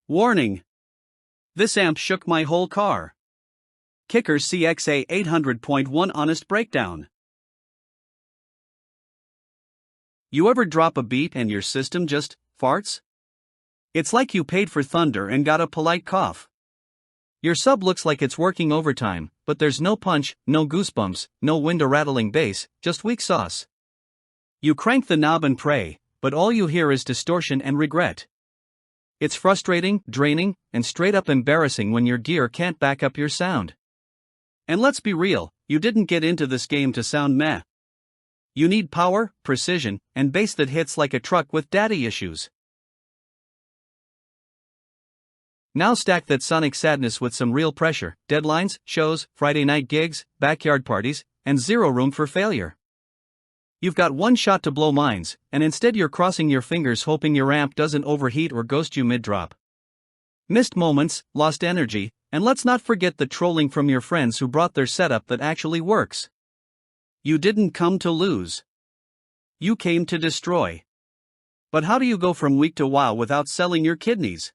Warning! This amp shook my whole car. Kicker CXA800.1 Honest Breakdown. You ever drop a beat and your system just farts? It's like you paid for thunder and got a polite cough. Your sub looks like it's working overtime, but there's no punch, no goosebumps, no window-rattling bass, just weak sauce. You crank the knob and pray, but all you hear is distortion and regret. It's frustrating, draining, and straight-up embarrassing when your gear can't back up your sound. And let's be real, you didn't get into this game to sound meh. You need power, precision, and bass that hits like a truck with daddy issues. Now stack that sonic sadness with some real pressure, deadlines, shows, Friday night gigs, backyard parties, and zero room for failure. You've got one shot to blow minds, and instead you're crossing your fingers hoping your amp doesn't overheat or ghost you mid-drop. Missed moments, lost energy, and let's not forget the trolling from your friends who brought their setup that actually works. You didn't come to lose. You came to destroy. But how do you go from weak to wow without selling your kidneys?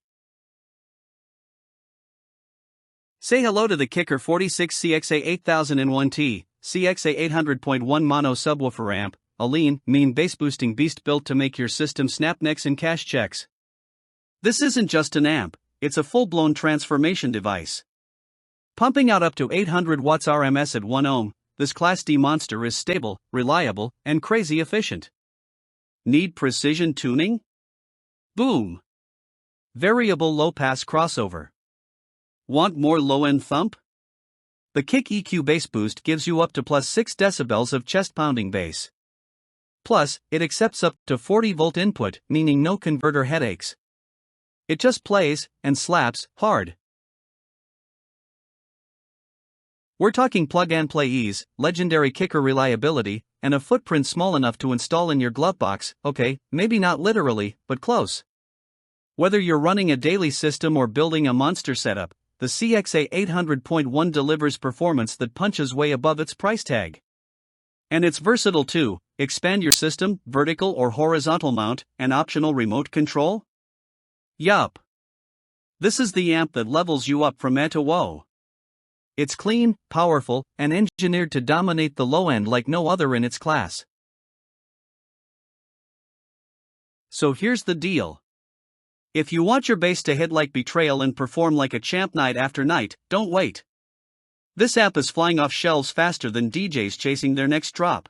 Say hello to the Kicker 46 CXA8001T, CXA800.1 mono subwoofer amp, a lean, mean bass-boosting beast built to make your system snap necks and cash checks. This isn't just an amp, it's a full-blown transformation device. Pumping out up to 800 watts RMS at 1 ohm, this Class D monster is stable, reliable, and crazy efficient. Need precision tuning? Boom! Variable low-pass crossover. Want more low-end thump? The Kick EQ bass boost gives you up to plus 6 decibels of chest-pounding bass. Plus, it accepts up to 40-volt input, meaning no converter headaches. It just plays and slaps hard. We're talking plug-and-play ease, legendary Kicker reliability, and a footprint small enough to install in your glove box. Okay, maybe not literally, but close. Whether you're running a daily system or building a monster setup, the CXA800.1 delivers performance that punches way above its price tag. And it's versatile too. Expand your system, vertical or horizontal mount, and optional remote control? Yup. This is the amp that levels you up from eh to woe. It's clean, powerful, and engineered to dominate the low end like no other in its class. So here's the deal. If you want your bass to hit like Betrayal and perform like a champ night after night, don't wait. This amp is flying off shelves faster than DJs chasing their next drop.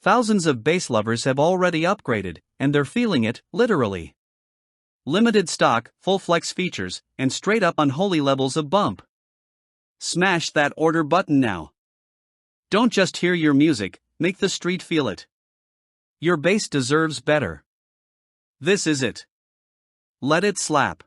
Thousands of bass lovers have already upgraded, and they're feeling it, literally. Limited stock, full flex features, and straight up unholy levels of bump. Smash that order button now. Don't just hear your music, make the street feel it. Your bass deserves better. This is it. Let it slap.